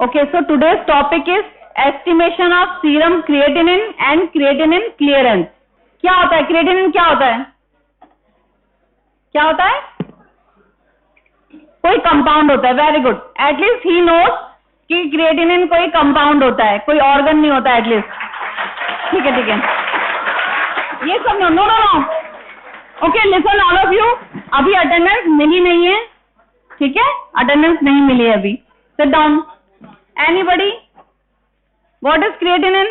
Okay, so today's topic is estimation of serum creatinine and creatinine clearance. क्या होता है creatinine? क्या होता है? क्या होता है? कोई कंपाउंड होता है. Very good. At least he knows कि क्रिएटिनिन कोई कंपाउंड होता है, कोई ऑर्गन नहीं होता एटलीस्ट. ठीक है ठीक है, ये सब no no no. Okay listen all of you. अभी अटेंडेंस मिली नहीं है, ठीक है, अटेंडेंस नहीं मिली है अभी. Sit down. Anybody? What is creatinine?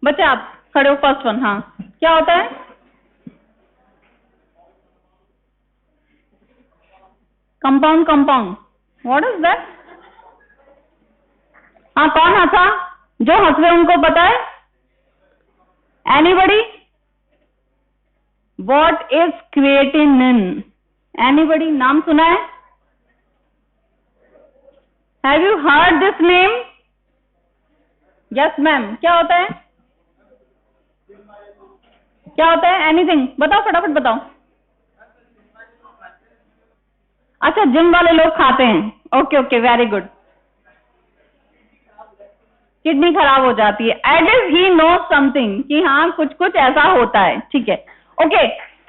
बच्चे आप खड़े हो. First one. हाँ, क्या होता है? Compound. Compound what is that? हाँ, कौन हंसा? जो हंस रहे उनको पता है? Anybody? What is creatinine? Anybody नाम सुना है? Have you heard this name? Yes ma'am. क्या होता है? क्या होता है? एनीथिंग बताओ, फटाफट बताओ. अच्छा, जिम वाले लोग खाते हैं. Okay okay, very good. Kidney खराब हो जाती है. एटलीस्ट ही नो समथिंग कि हाँ कुछ कुछ ऐसा होता है. ठीक है. Okay.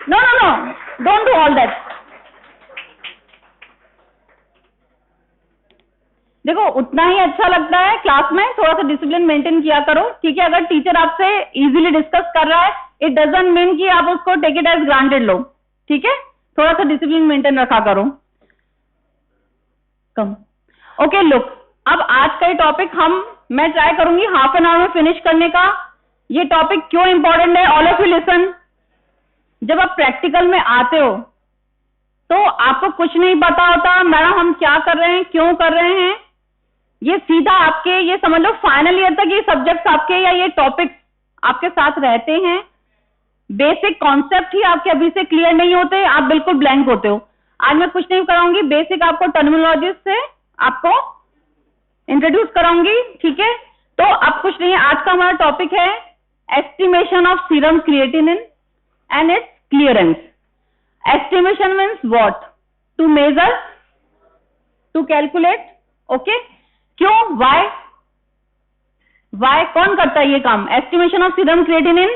No no no, don't do all that. देखो, उतना ही अच्छा लगता है क्लास में. थोड़ा सा डिसिप्लिन मेंटेन किया करो. ठीक है. अगर टीचर आपसे इजीली डिस्कस कर रहा है, इट डजंट मीन कि आप उसको टेक इट एज ग्रांटेड लो. ठीक है. थोड़ा सा डिसिप्लिन मेंटेन रखा करो. कम. ओके लुक, अब आज का ये टॉपिक मैं ट्राई करूंगी हाफ एन आवर में फिनिश करने का. ये टॉपिक क्यों इंपॉर्टेंट है? All of you listen. जब आप प्रैक्टिकल में आते हो तो आपको कुछ नहीं पता होता, मैडम हम क्या कर रहे हैं, क्यों कर रहे हैं. ये सीधा आपके, ये समझ लो फाइनल ईयर तक ये सब्जेक्ट्स आपके या ये टॉपिक आपके साथ रहते हैं. बेसिक कॉन्सेप्ट ही आपके अभी से क्लियर नहीं होते, आप बिल्कुल ब्लैंक होते हो. आज मैं कुछ नहीं कराऊंगी, बेसिक आपको टर्मिनोलॉजी से आपको इंट्रोड्यूस कराऊंगी. ठीक है. तो अब कुछ नहीं है. आज का हमारा टॉपिक है estimation of serum creatinine and its clearance. Estimation means what? To measure, to calculate. Okay. क्यों? वाई? वाई कौन करता है ये काम? एस्टिमेशन ऑफ सीरम क्रिएटिनिन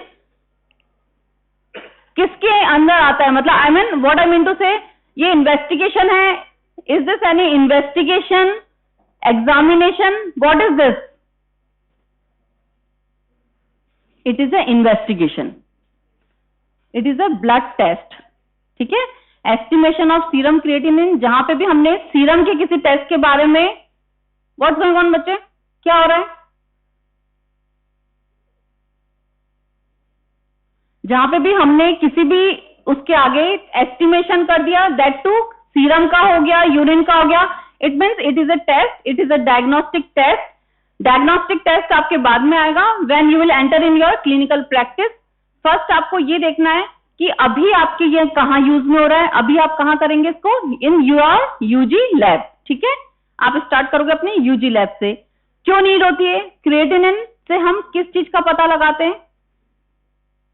किसके अंदर आता है? मतलब I mean what I mean to say, ये इन्वेस्टिगेशन है. Is this any investigation, examination? What is this? It is a investigation. It is a blood test. ठीक है. एस्टिमेशन ऑफ सीरम क्रिएटिनिन, जहां पे भी हमने सीरम के किसी टेस्ट के बारे में, व्हाट्स गोइंग ऑन बच्चे? क्या हो रहा है? जहां पे भी हमने किसी भी उसके आगे एस्टिमेशन कर दिया, दैट टू सीरम का हो गया, यूरिन का हो गया, it means it is a test, it is a diagnostic test. Diagnostic test आपके बाद में आएगा when you will enter in your clinical practice. First आपको ये देखना है कि अभी आपके ये कहाँ यूज में हो रहा है, अभी आप कहाँ करेंगे इसको? In your UG lab. ठीक है. आप स्टार्ट करोगे अपने यूजी लैब से. क्यों नीड होती है? क्रिएटिनिन से हम किस चीज का पता लगाते हैं?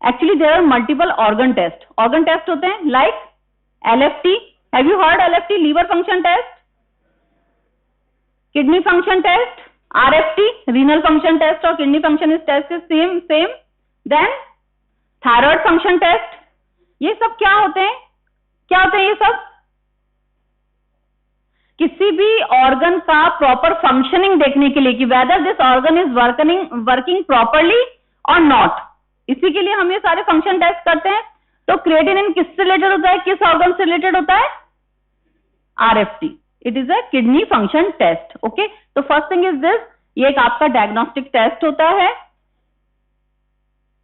Actually there are multiple organ test. Organ test होते हैं like LFT. Have you heard LFT? Liver function test, kidney function test. RFT renal function test और kidney function test is same. Then thyroid function test. ये सब क्या होते हैं? क्या होते हैं ये सब? किसी भी ऑर्गन का प्रॉपर फंक्शनिंग देखने के लिए कि whether this organ is working properly और नॉट. इसी के लिए हम ये सारे फंक्शन टेस्ट करते हैं. तो क्रिएटिनिन किससे रिलेटेड होता है? किस ऑर्गन से रिलेटेड होता है? RFT. It is a kidney function test. Okay. तो फर्स्ट थिंग इज दिस, ये एक आपका डायग्नोस्टिक टेस्ट होता है.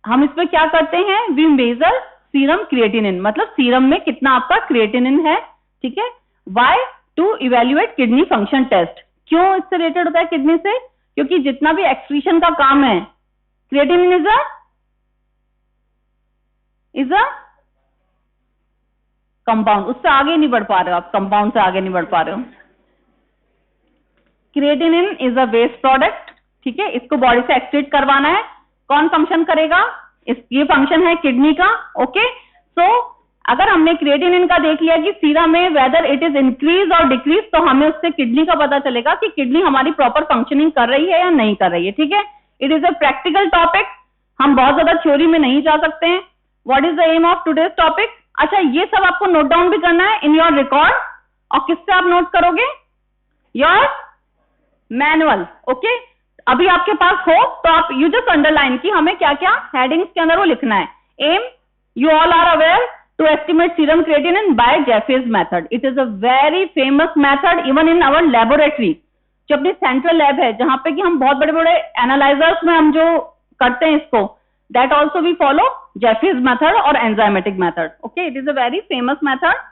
हम इसमें क्या करते हैं? वी मेजर सीरम क्रिएटिनिन, मतलब सीरम में कितना आपका क्रिएटिनिन है. ठीक है. Why? To evaluate kidney function test. क्यों इससे रिलेटेड होता है किडनी से? क्योंकि जितना भी एक्सक्रीशन का काम है, क्रिएटिनिन इज अ कंपाउंड. उससे आगे नहीं बढ़ पा रहे हो आप, कंपाउंड से आगे नहीं बढ़ पा रहे हो. Creatinine is a waste product. ठीक है. इसको बॉडी से एक्सक्रीट करवाना है. कौन फंक्शन करेगा? ये फंक्शन है किडनी का. ओके. सो अगर हमने क्रिएटिनिन का देख लिया कि सीरम में वेदर इट इज इंक्रीज और डिक्रीज, तो हमें उससे किडनी का पता चलेगा कि किडनी हमारी प्रॉपर फंक्शनिंग कर रही है या नहीं कर रही है, ठीक है। It is a practical topic, हम बहुत ज्यादा थ्योरी में नहीं जा सकते हैं। What is the aim of today's topic? अच्छा, ये सब आपको नोट डाउन भी करना है इन योर रिकॉर्ड, और किससे आप नोट करोगे? Your manual, okay. अभी आपके पास हो तो आप यू जस्ट अंडरलाइन कि हमें क्या क्या हेडिंग्स के अंदर वो लिखना है। Um, you all are aware to estimate serum creatinine by Jaffe's method. It is a very famous method even in our laboratory, जो अपनी सेंट्रल लैब है जहां पे कि हम बहुत बड़े बड़े एनालाइजर्स में हम जो करते हैं इसको, that also we follow Jaffe's method और enzymatic method, okay. It is a very famous method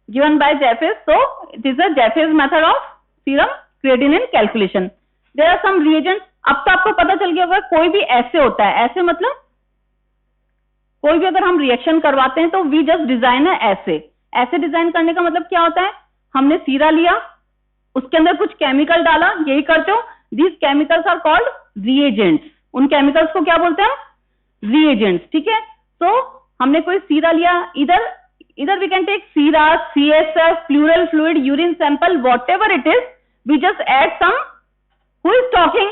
given by Jaffe's, so it is a Jaffe's method of serum creatinine calculation. There are some reagents. अब तो आपको पता चल गया होगा कोई भी ऐसे होता है, ऐसे मतलब कोई भी अगर हम रिएक्शन करवाते हैं तो वी जस्ट डिजाइन है ऐसे। ऐसे डिजाइन करने का मतलब क्या होता है? हमने सीरा लिया, उसके अंदर कुछ केमिकल डाला, यही करते हो। These chemicals are called reagents. उन केमिकल्स को क्या बोलते हैं? रिएजेंट्स, ठीक है। तो हमने कोई सीरा लिया, इधर we can take sera, CSF, pleural fluid, urine sample, whatever it is, we just add some. Who is talking?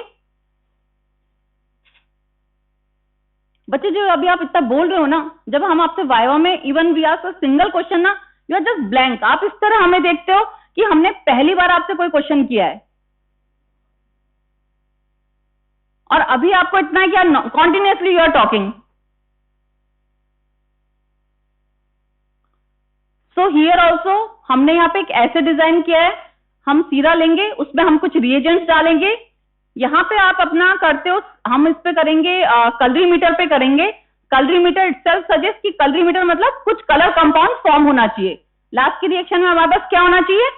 बच्चे जो अभी आप इतना बोल रहे हो ना, जब हम आपसे वाइवा में even we ask single question ना, यू आर जस्ट ब्लैंक। आप इस तरह हमें देखते हो कि हमने पहली बार आपसे कोई क्वेश्चन किया है, और अभी आपको इतना है कि continuously you are talking. So here also हमने यहाँ पे एक ऐसे डिजाइन किया है, हम सीरा लेंगे, उसमें हम कुछ रिएजेंट्स डालेंगे। यहाँ पे आप अपना करते हो, हम इस पे करेंगे कलरीमीटर पे करेंगे। कलरीमीटर इटसेल्फ सजेस्ट कि कलरीमीटर मतलब कुछ कलर कंपाउंड फॉर्म होना चाहिए। लास्ट की रिएक्शन में हमारे पास क्या होना चाहिए?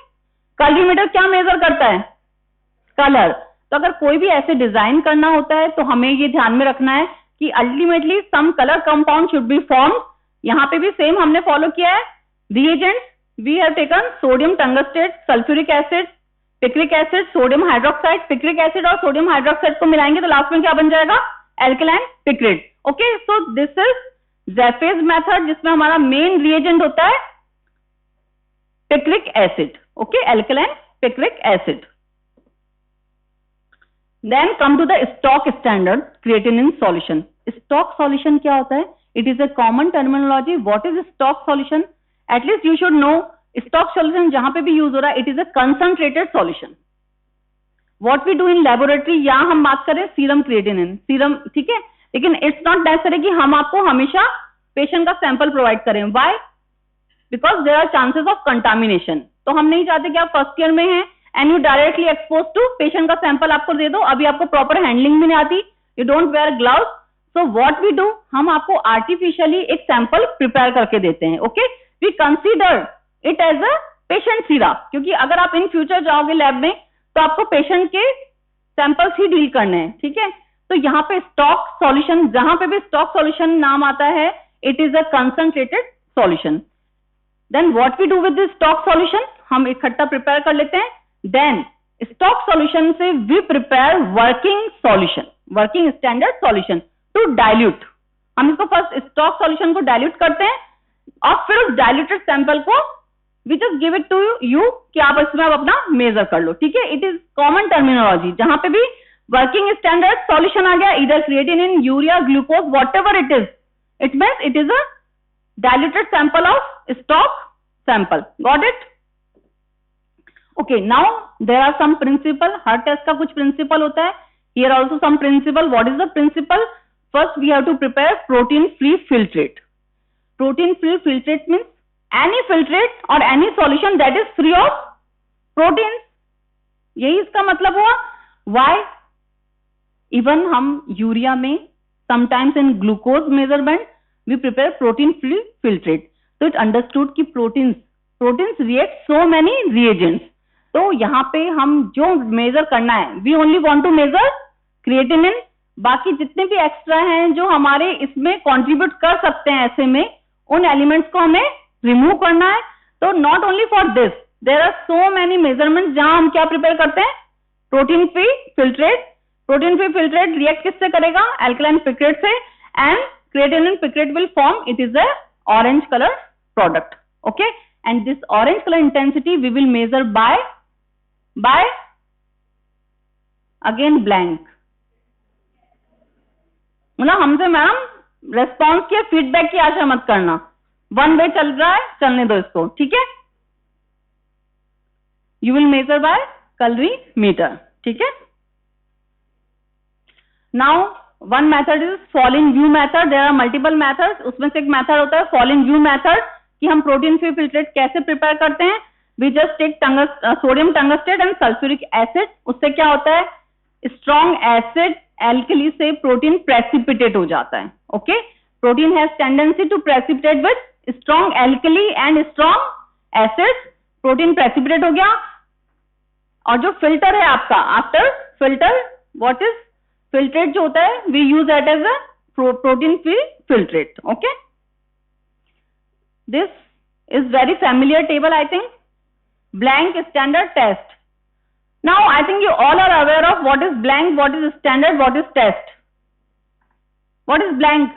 कलरीमीटर क्या मेजर करता है? कलर। तो अगर कोई भी ऐसे डिजाइन करना होता है तो हमें ये ध्यान में रखना है कि ultimately some colour compound should be form. यहाँ पे भी सेम हमने फॉलो किया है। Reagents we have taken sodium tungstate, sulphuric acid, picric acid, sodium hydroxide. Picric acid और सोडियम हाइड्रोक्साइड को मिलाएंगे तो लास्ट में क्या बन जाएगा? Alkaline picrate, okay. So this is Jaffe's method, जिसमें हमारा मेन रिएजेंट होता है picric acid, okay, alkaline picric acid. Then come to the stock standard creatinine solution. Stock solution क्या होता है? It is a common terminology. What is stock solution? At least you should know. Stock solution जहां पे भी use हो रहा है, it is a concentrated solution. What we do in laboratory, यहां हम बात करें सीरम क्रिएटिनिन, सीरम, ठीक है। लेकिन इट्स नॉट नेसेसरी कि हम आपको हमेशा पेशेंट का सैंपल प्रोवाइड करें। Why? Because there are chances of contamination. तो हम नहीं चाहते कि आप फर्स्ट ईयर में हैं and you directly expose to, patient का सैंपल आपको दे दो, अभी आपको प्रॉपर हैंडलिंग भी नहीं आती, you don't wear gloves. So what we do, हम आपको आर्टिफिशियली एक सैंपल प्रिपेयर करके देते हैं, okay. We consider it as a patient sera, क्योंकि अगर आप इन फ्यूचर जाओगे लैब में तो आपको पेशेंट के सैंपल्स ही डील करने हैं, ठीक है। तो यहाँ पे स्टॉक सॉल्यूशन, जहां पे भी स्टॉक सॉल्यूशन नाम आता है, it is a concentrated solution. Then what we do with this stock solution, हम इकट्ठा प्रिपेयर कर लेते हैं। देन स्टॉक सॉल्यूशन से we prepare working solution, working standard solution to dilute. हम इसको फर्स्ट स्टॉक सॉल्यूशन को डाइल्यूट करते हैं और फिर उस डाइल्यूटेड सैंपल को we just give it to you कि आप इसमें आप अपना मेजर कर लो, ठीक है। It is common terminology. जहां पे भी वर्किंग स्टैंडर्ड सॉल्यूशन आ गया, इधर creatinine, urea, glucose, whatever it is, it means it is a diluted sample of stock sample. Got it? Okay, now there are some principle. हर test का कुछ principle होता है। Here also some principle. What is the principle? First we have to prepare protein free filtrate. Protein free filtrate means any filtrate or any solution that is free of proteins, यही इसका मतलब हुआ। Why? Even हम urea में sometimes in glucose measurement we prepare protein free filtrate. तो it understood कि proteins react so many reagents. तो यहाँ पे हम जो मेजर करना है, we only want to measure creatinine। बाकी जितने भी एक्स्ट्रा हैं जो हमारे इसमें कंट्रीब्यूट कर सकते हैं ऐसे में, उन एलिमेंट्स को हमें रिमूव करना है। तो not only for this, there are so many measurements जहां हम क्या प्रिपेयर करते हैं? Protein free filtrate. Protein free filtrate react किससे करेगा? एल्कलाइन पिक्रेट से, and creatinine picrate will form, it is a orange colour product. Okay, and this orange color intensity we will measure by again blank. मतलब हमसे ma'am response की feedback की आशा मत करना, one way चल रहा है, चलने दो इसको, ठीक है. You will measure by colorimeter, ठीक है. Now one method is Folin Wu method. There are multiple methods. उसमें से एक मेथड होता है फॉल इन व्यू मेथड कि हम प्रोटीन फ्री फिल्ट्रेट कैसे प्रिपेयर करते हैं. We just take sodium tungstate and sulphuric acid. उससे क्या होता है, स्ट्रॉन्ग एसिड एल्कली से प्रोटीन प्रेसिपिटेट हो जाता है. Okay, protein has tendency to precipitate with strong alkali and strong acid. Protein precipitate हो गया. और जो फिल्टर है आपका, after filter what is filtrate जो होता है, we use that as a protein free filtrate. Okay, this is very familiar table I think. Blank standard test. Now I think you all are aware of what is blank, what is standard, what is test. What is blank?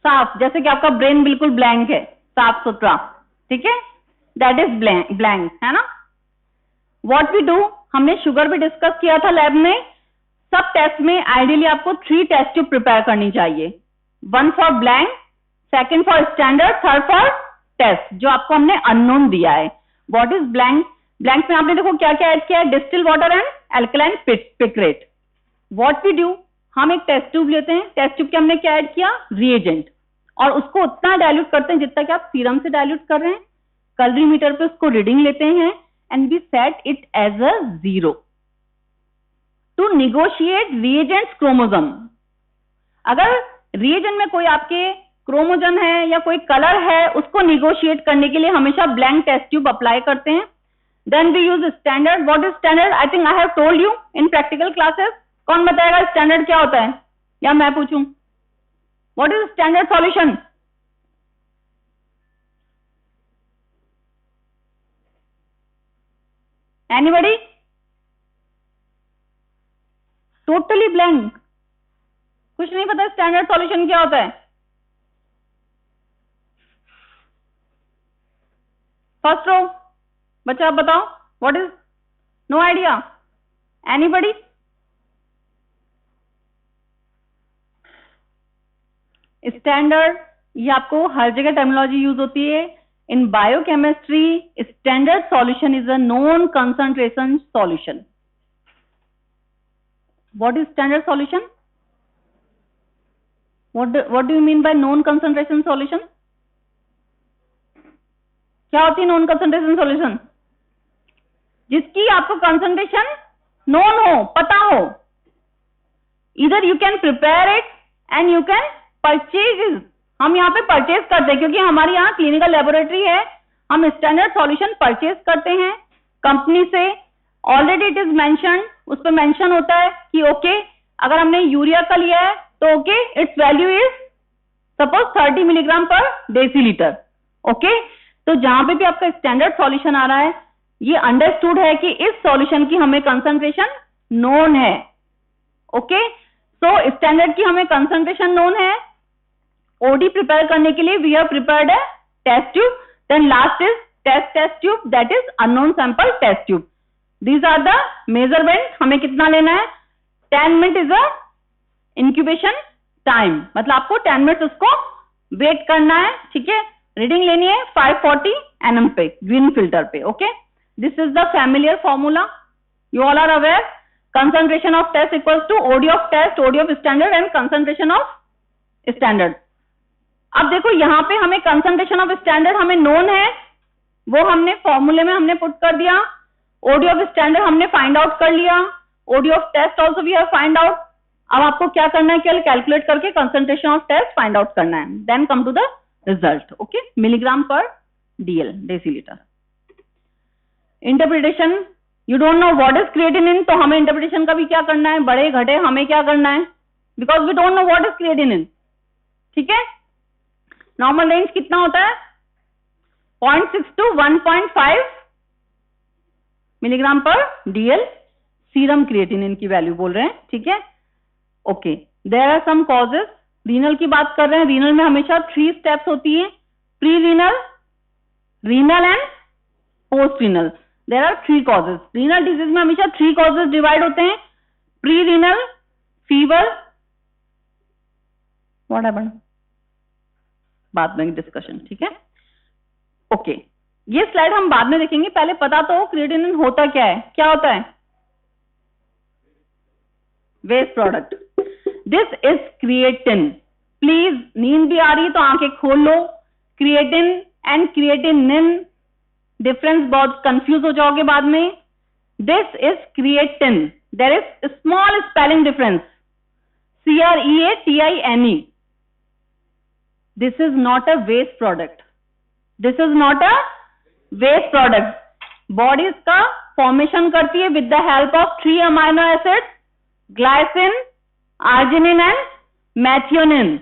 साफ, जैसे कि आपका brain बिल्कुल blank है, साफ सुथरा, ठीक है, दैट इज ब्लैंक, है ना. व्हाट वी डू, हमने शुगर भी डिस्कस किया था लैब में. सब टेस्ट में आइडियली आपको 3 टेस्ट ट्यूब प्रिपेयर करनी चाहिए. 1 for blank, 2 for standard, 3 for test, जो आपको हमने अननोन दिया है. What is blank? ब्लैंक में आपने देखो क्या क्या ऐड किया है, distil water and alkaline picrate. What we do, हम एक टेस्ट ट्यूब लेते हैं. टेस्ट ट्यूब के हमने क्या ऐड किया, रिएजेंट, और उसको उतना डाइल्यूट करते हैं जितना कि आप सीरम से डाइल्यूट कर रहे हैं. कैलोरीमीटर पे उसको रीडिंग लेते हैं and we set it as a 0 to negotiate reagents chromosome. अगर रिएजेंट में कोई आपके क्रोमोजन है या कोई कलर है, उसको निगोशिएट करने के लिए हमेशा ब्लैंक टेस्ट ट्यूब अप्लाई करते हैं. Then we use standard. What is standard? I think I have told you in practical classes. कौन बताएगा स्टैंडर्ड क्या होता है, या मैं पूछूं? What is standard solution? Anybody? Totally blank, कुछ नहीं पता स्टैंडर्ड सॉल्यूशन क्या होता है. फर्स्ट रो बच्चा आप बताओ, what is? No idea. Anybody? Standard, ये आपको हर जगह टर्मिनोलॉजी यूज होती है. In biochemistry standard solution is a known concentration solution. What is standard solution? What do you mean by known concentration solution? क्या होती है नॉन कंसंट्रेशन सॉल्यूशन? जिसकी आपको कंसंट्रेशन नोन हो, पता हो. इधर you can prepare it and you can purchase it. हम यहाँ पे परचेज करते हैं क्योंकि हमारी यहाँ क्लिनिकल लेबोरेटरी है. हम स्टैंडर्ड सॉल्यूशन परचेज करते हैं कंपनी से. ऑलरेडी इट इज मेंशन, उस पर मेंशन होता है कि ओके अगर हमने यूरिया का लिया है तो okay it's value is suppose 30 milligram पर डेसीलीटर. ओके, तो जहां पे भी आपका स्टैंडर्ड सॉल्यूशन आ रहा है, ये अंडरस्टूड है कि इस सॉल्यूशन की हमें कंसंट्रेशन नोन है. ओके, सो स्टैंडर्ड की हमें कंसंट्रेशन नोन है. ओडी प्रिपेयर करने के लिए we have prepared a test tube. Then last is test tube, that is unknown sample test tube. These are the measurement. हमें कितना लेना है, 10 minute is a incubation time, मतलब आपको 10 मिनट उसको वेट करना है. ठीक है, रीडिंग लेनी है 540 nm पे, ग्रीन फिल्टर पे. Okay, this is the familiar formula, you all are aware. Concentration of test equals to OD of test, OD of standard and concentration of standard. अब देखो यहाँ पे हमें कंसंट्रेशन ऑफ स्टैंडर्ड हमें known है, वो हमने फॉर्मूले में हमने पुट कर दिया. ओडी ऑफ स्टैंडर्ड हमने फाइंड आउट कर लिया. OD of test also we have find out. अब आपको क्या करना है, केवल कैलकुलेट करके concentration of test find out करना है. Then come to the result. Okay, milligram पर DL, decilitre. Interpretation, you don't know what is creatinine, तो हमें इंटरप्रिटेशन का भी क्या करना है, बड़े घटे हमें क्या करना है, because we don't know what is creatinine. ठीक है, नॉर्मल रेंज कितना होता है, 0.6 to 1.5 मिलीग्राम पर डीएल. सीरम क्रिएटिनिन की वैल्यू बोल रहे हैं. ठीक है, okay. There are some causes renal की बात कर रहे हैं, रीनल में हमेशा 3 स्टेप्स होती है, pre renal, renal and post renal. There are 3 causes. Renal disease में हमेशा 3 कॉजेज डिवाइड होते हैं, pre renal, fever, what happened, बाद में डिस्कशन, ठीक है। ओके, ये स्लाइड हम बाद में देखेंगे, पहले पता तो क्रिएटिनिन होता क्या है। क्या होता है? Waste product. This is creatine. Please, नींद भी आ रही है तो आंखें खोल लो। क्रिएटिन एंड क्रिएटिनिन डिफरेंस बहुत कंफ्यूज हो जाओगे बाद में। This is creatine, there is small spelling difference, CREATINE। This is not a waste product, this is not a waste product. Body इसका फॉर्मेशन करती है with the help of 3 amino acid, glycine, arginine and methionine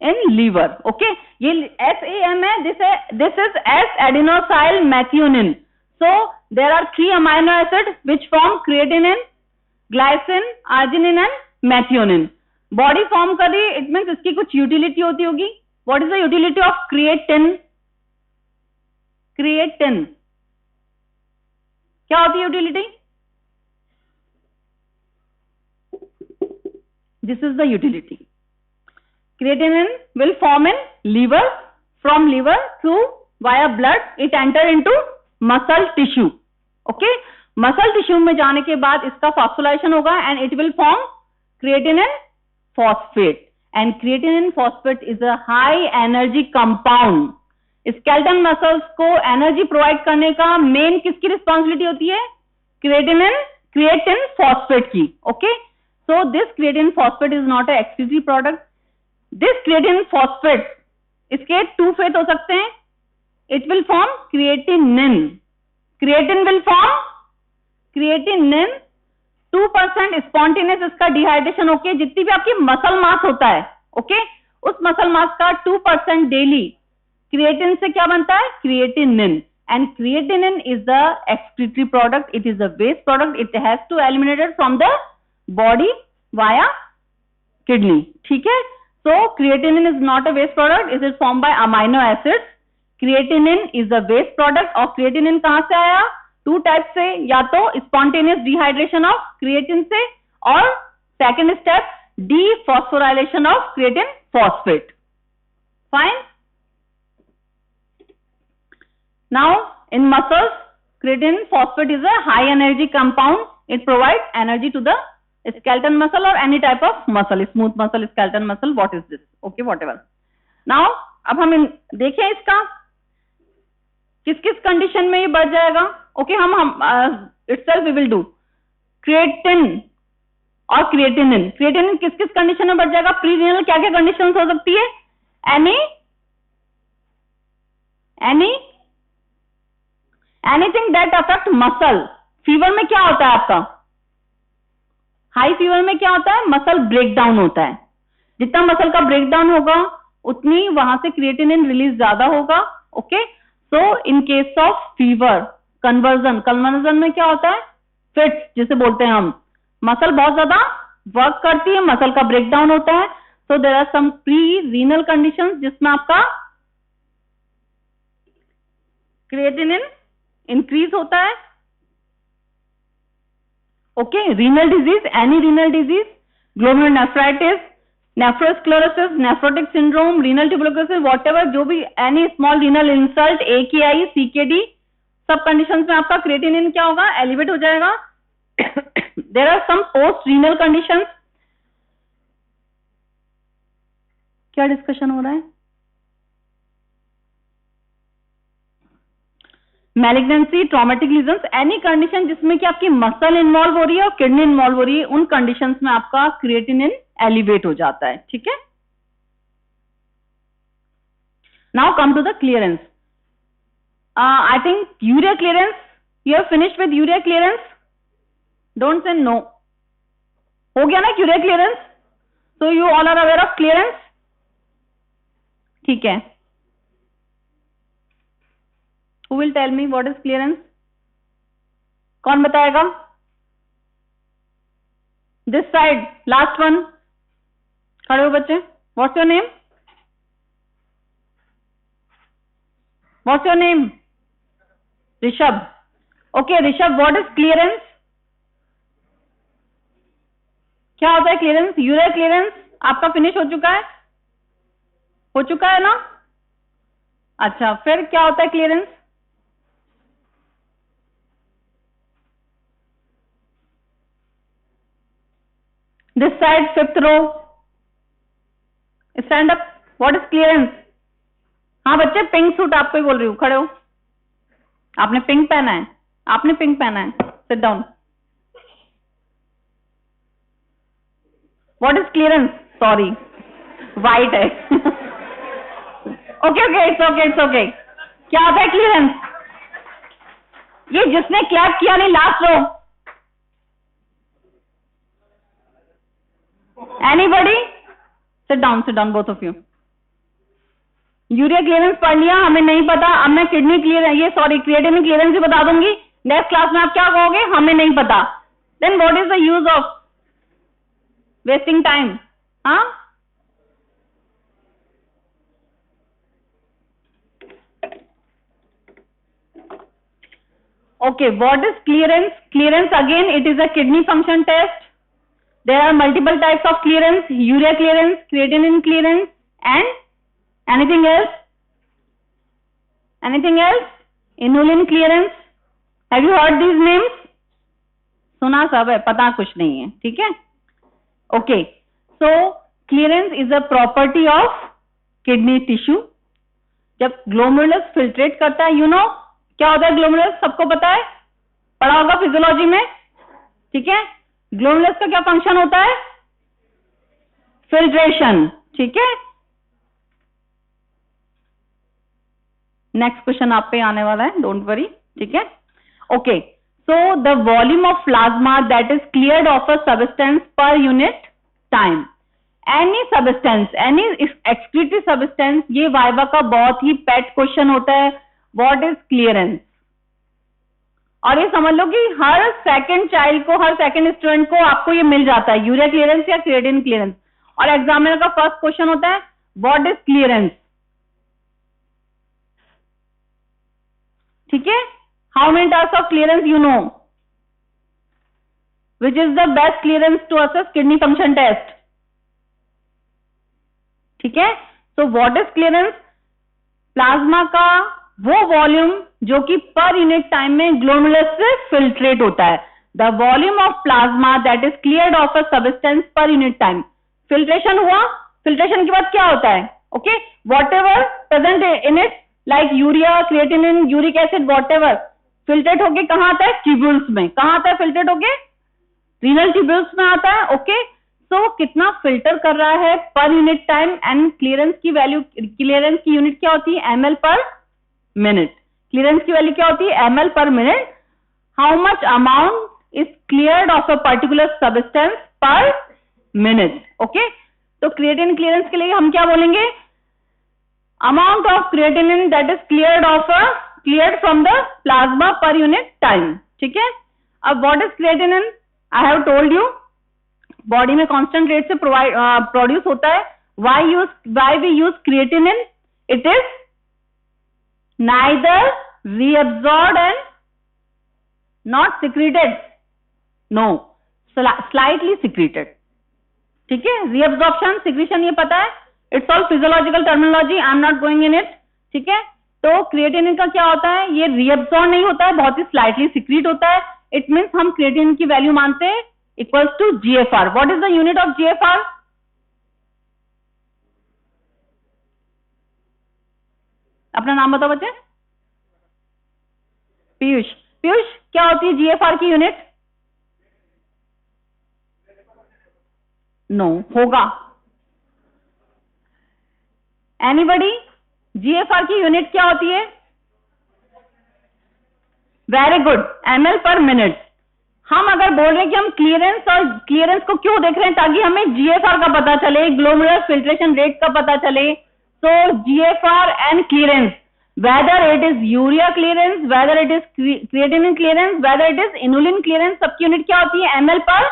in liver. Okay, ये SAM है, this is S adenosine methionine। So there are 3 amino acids which form creatinine, glycine, arginine and methionine। Body form कर रही है, it means इसकी कुछ utility होती होगी। What is the utility of creatine? Creatine क्या होती है utility? This is the utility. Creatinine will form in liver, from liver through via blood it enter into muscle tissue। Okay, muscle tissue में जाने के बाद इसका phosphorylation होगा and it will form creatinine phosphate। And creatinine phosphate is a high energy compound। skeleton muscles को energy provide करने का main किसकी responsibility होती है? creatine phosphate की। Okay, so this creatine phosphate is not a excretory product। This creatine phosphate, इसके 2 fate हो सकते हैं। It will form creatinine, creatine will form creatinine. 2% spontaneous इसका डिहाइड्रेशन होके जितनी भी आपकी मसल मास होता है, ओके, उस मसल मास का 2% डेली क्रिएटिन से क्या बनता है? Creatinine. And creatinine is the excretory product, it is a waste product, it has to eliminated from the body via kidney. ठीक है, so creatinine is not a waste product, it is formed by amino acids। creatinine is a waste product। और creatinine कहां से आया? 2 type से, या तो spontaneous dehydration of creatine से, और second step dephosphorylation of creatine phosphate। fine। now in muscles creatine phosphate is a high energy compound, it provides energy to the skeleton muscle or any type of muscle, smooth muscle, skeleton muscle, what is this? Okay, whatever। now अब हम देखें इसका किस किस condition में ये बढ़ जाएगा। ओके, हम itself we will do creatine और क्रिएटिनिन। क्रिएटिनिन किस किस कंडीशन में बढ़ जाएगा? प्री रीनल क्या क्या कंडीशन हो सकती है? Anything that affect muscle. Fever में क्या होता है आपका? हाई फीवर में क्या होता है? मसल ब्रेकडाउन होता है। जितना मसल का ब्रेकडाउन होगा उतनी वहां से क्रिएटिनिन रिलीज ज्यादा होगा। Okay, so in case of fever, conversion में क्या होता है? फिट्स जिसे बोलते हैं हम, मसल बहुत ज्यादा वर्क करती है, मसल का ब्रेकडाउन होता है। So there are some pre renal conditions जिसमें आपका क्रिएटिनिन इंक्रीज होता है। Okay, renal disease, any renal disease, glomerulonephritis, nephrosclerosis, nephrotic syndrome, renal tuberculosis, whatever, जो भी any small renal insult, AKI, CKD, सब conditions में आपका creatinine क्या होगा? elevate हो जाएगा। There are some post renal conditions। क्या discussion हो रहा है? Malignancy, traumatic lesions, any condition जिसमें कि आपकी मसल इन्वॉल्व हो रही है और किडनी इन्वॉल्व हो रही है, उन कंडीशंस में आपका क्रिएटिनिन एलिवेट हो जाता है। ठीक है, now come to the clearance. I think urea clearance, you have finished with urea clearance? Don't say no. हो गया ना urea clearance? So you all are aware of clearance? ठीक है, Who will tell me what is clearance? कौन बताएगा? This side, last one, खड़े हो बच्चे. What's your name? What's your name? Rishabh. Okay Rishabh, what is clearance? क्या होता है क्लियरेंस? यूरिया क्लियरेंस आपका फिनिश हो चुका है? हो चुका है ना? अच्छा, फिर क्या होता है clearance? This side, fifth row, stand up. What is clearance? हाँ बच्चे, पिंक सूट आपको ही बोल रही हूँ, खड़े हो. आपने पिंक पहना है, आपने पिंक पहना है. Sit down. What is clearance? Sorry, white है. Okay okay, it's okay, it's okay. क्या होता है क्लियरेंस? ये जिसने क्लैप किया नहीं, last row. Anybody? Sit down both of you. Urea clearance पढ़ लिया, हमें नहीं पता. अब मैं किडनी क्लियर, ये सॉरी क्रिएटिनिन क्लियरेंस भी बता दूंगी. नेक्स्ट क्लास में आप क्या कहोगे? हमें नहीं पता. Then what is the use of wasting time? हाँ, okay, what is clearance? Clearance again, it is a kidney function test. There are multiple types of clearance: urea clearance, creatinine clearance, and anything else? Anything else? Inulin clearance. Have you heard these names? सुना सब है, पता कुछ नहीं है. ठीक है. Okay, so clearance is a property of kidney tissue. जब ग्लोमेरुलस फिल्ट्रेट करता है, you know क्या होता है ग्लोमेरुलस? सबको पता है, पढ़ा होगा फिजियोलॉजी में. ठीक है. ग्लोमेरुलस का क्या फंक्शन होता है? फिल्ट्रेशन. ठीक है. नेक्स्ट क्वेश्चन आप पे आने वाला है, डोंट वरी. ठीक है. Okay, so the volume of plasma that is cleared of a substance पर unit time. Any substance, any excretory substance, ये वाइवा का बहुत ही पेट क्वेश्चन होता है. What is clearance? और ये समझ लो कि हर सेकंड चाइल्ड को, हर सेकंड स्टूडेंट को आपको ये मिल जाता है, यूरिया क्लियरेंस या क्रिएटिनिन क्लियरेंस. और एग्जामिनर का फर्स्ट क्वेश्चन होता है व्हाट इज क्लियरेंस. ठीक है. How many types of clearance you know? Which is the best clearance to assess kidney function test? ठीक है. So what is clearance? Plasma का वो वॉल्यूम जो कि पर यूनिट टाइम में ग्लोमेरुलस से फिल्ट्रेट होता है. The volume of plasma that is cleared of a substance पर यूनिट टाइम. फिल्ट्रेशन हुआ, फिल्ट्रेशन के बाद क्या होता है? Okay, what ever present in it like urea, creatinine, uric acid, what ever filtrate होके कहां आता है? ट्यूब्यूल्स में. कहां आता है फिल्ट्रेट होके? रीनल ट्यूब्यूल्स में आता है. ओके, तो कितना फिल्टर कर रहा है पर यूनिट टाइम. एंड क्लियरेंस की वैल्यू, क्लियरेंस की यूनिट क्या होती है? ml पर मिनट. क्लियरेंस की वैल्यू क्या होती है? ml पर minute. How much amount is cleared of a particular substance per minute. Okay, तो क्रिएटिनिन क्लियरेंस के लिए हम क्या बोलेंगे? Amount of creatinine that is cleared from the plasma per unit time. ठीक है. अब what is creatinine? I have told you, body में कांस्टेंट रेट से प्रोड्यूस होता है. Why we use creatinine? It is neither reabsorbed and not secreted. No, slightly secreted. ठीक है. reabsorption, secretion ये पता है, it's all physiological terminology, I am not going in it. ठीक है. तो क्रिएटिनिन का क्या होता है? ये reabsorb नहीं होता है, बहुत ही slightly secrete होता है. It means हम क्रिएटिनिन की वैल्यू मानते हैं equals to GFR. What is the unit of GFR? अपना नाम बताओ बच्चे. पीयूष. पीयूष, क्या होती है जीएफआर की यूनिट? नो, होगा. एनीबॉडी? जीएफआर की यूनिट क्या होती है? वेरी गुड, ml पर मिनट. हम अगर बोल रहे हैं कि हम क्लियरेंस, और क्लियरेंस को क्यों देख रहे हैं? ताकि हमें जीएफआर का पता चले, ग्लोमेरुलर फिल्ट्रेशन रेट का पता चले. So GFR and clearance, whether it is urea clearance, whether it is creatinine clearance, whether it is inulin clearance, सबकी यूनिट क्या होती है? ml पर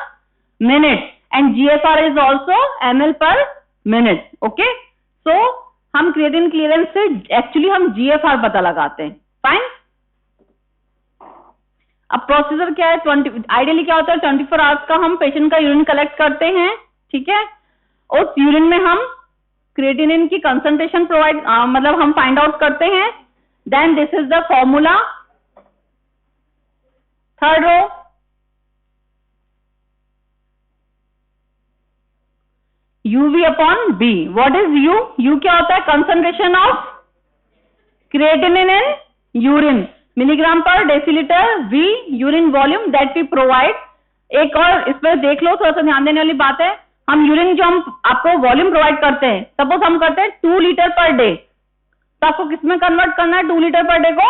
minute. And GFR is also ml पर मिनट. ओके, सो हम क्रिएटिनिन क्लियरेंस से actually हम GFR पता लगाते हैं. फाइन. अब प्रोसीजर क्या है, 20 आइडियली क्या होता है, 24 आवर्स का हम पेशेंट का यूरिन कलेक्ट करते हैं. ठीक है, उस यूरिन में हम क्रिएटिनिन की कंसंट्रेशन प्रोवाइड मतलब हम फाइंड आउट करते हैं. Then this is the formula. Third row, UV upon B. What is U? U क्या होता है, concentration of creatinine in urine, milligram पर decilitre. V urine volume that we provide. एक और इसमें देख लो, थोड़ा सा ध्यान देने वाली बात है. हम यूरिन जो हम आपको वॉल्यूम प्रोवाइड करते हैं, सपोज हम करते हैं 2 लीटर पर डे, तो आपको किसमें कन्वर्ट करना है 2 लीटर पर डे को?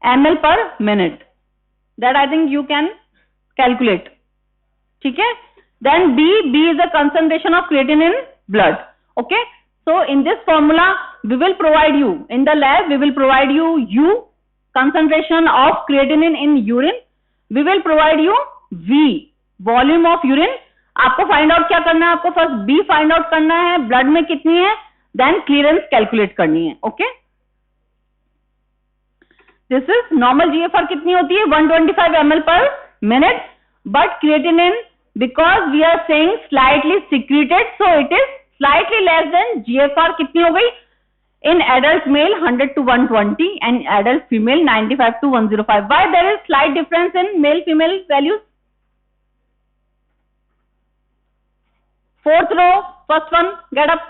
ml पर minute. That I think you can calculate. ठीक है. Then B is the concentration of creatinine in blood. Okay. So in this formula, we will provide you in the lab. We will provide you U concentration of creatinine in urine. We will provide you V volume of urine. आपको find out क्या करना है, आपको first B find out करना है, blood में कितनी है, देन क्लियरेंस कैलकुलेट करनी है. Okay. This is normal GFR कितनी होती है, 125 ml पर minute. But creatinine, because we are saying slightly secreted, so it is slightly less than GFR. कितनी हो गई? In adult male 100 to 120 and adult female 95 to 105. Why there is slight difference in male female values? Fourth row, first one, get up.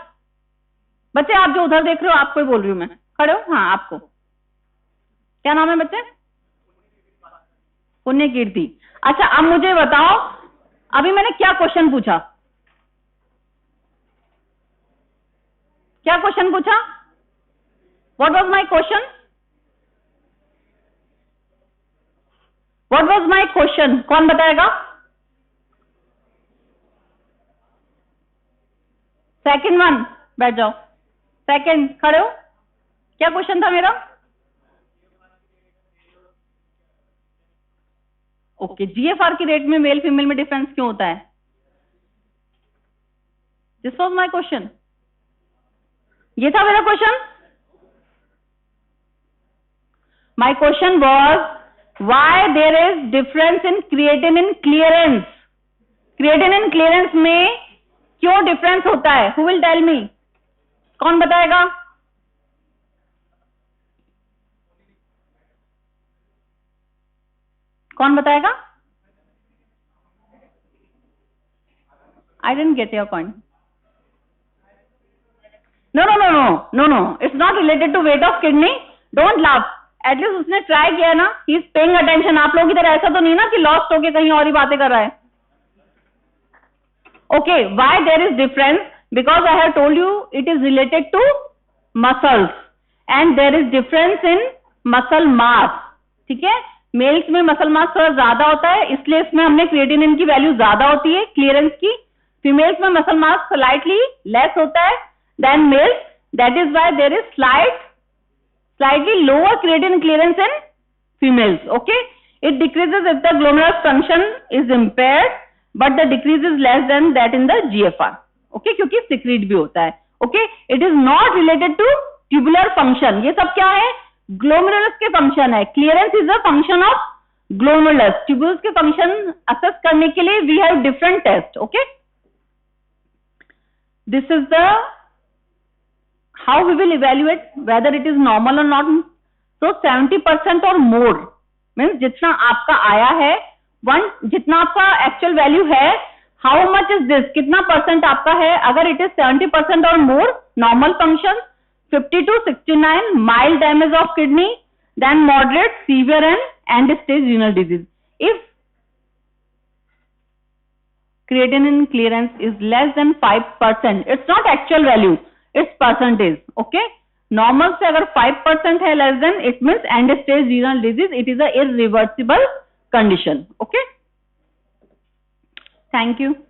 बच्चे आप जो उधर देख रहे हो, आपको ही बोल रही हूँ मैं. खड़े हो? हाँ, आपको. क्या नाम है बच्चे? पुण्य कीर्ति. अच्छा, अब मुझे बताओ, अभी मैंने क्या क्वेश्चन पूछा? क्या क्वेश्चन पूछा? What was my question? What was my question? कौन बताएगा? सेकंड वन, बैठ जाओ. सेकंड, खड़े हो. क्या क्वेश्चन था मेरा? ओके, GFR की रेट में मेल फीमेल में डिफरेंस क्यों होता है? This was my question. ये था मेरा क्वेश्चन. My question was why there is difference in creatinine clearance. Creatinine clearance में क्यों डिफरेंस होता है? Who will tell me? कौन बताएगा? कौन बताएगा? I didn't get your point. No. It's not related to weight of kidney. Don't laugh. At least उसने try किया ना. He is paying attention. आप लोग की तरह ऐसा तो नहीं ना कि लॉस्ट होके कहीं और ही बातें कर रहा है. Okay, why there is difference? Because I have told you it is related to muscles and there is difference in muscle mass. ठीक है. मेल्स में मसल मास थोड़ा ज्यादा होता है, इसलिए इसमें हमने क्रिएटिनिन की वैल्यू ज्यादा होती है क्लियरेंस की. फीमेल्स में मसल मास स्लाइटली लेस होता है then males. That is why there is slightly lower creatinine clearance in females. Okay, it decreases if the glomerular function is impaired, but the decrease is less than that in the GFR. Okay, क्योंकि secrete भी होता है. Okay, it is not related to tubular function. ये सब क्या है? Glomerulus के function है. Clearance is a function of glomerulus. Tubulus के फंक्शन असेस करने के लिए we have different test. Okay, this is the how we will evaluate whether it is normal और नॉट. सो 70% और मोर मीन्स जितना आपका आया है, जितना आपका एक्चुअल वैल्यू है, हाउ मच इज दिस, कितना परसेंट आपका है. अगर इट इज 70% और मोर, normal function. 50 to 69 mild damage of kidney, then moderate, severe and end stage renal disease. If creatinine clearance is less than 5%, it's not actual value, it's percentage. Okay, normal से अगर 5% है less than, it means end stage renal disease. It is a irreversible condition. Okay, thank you.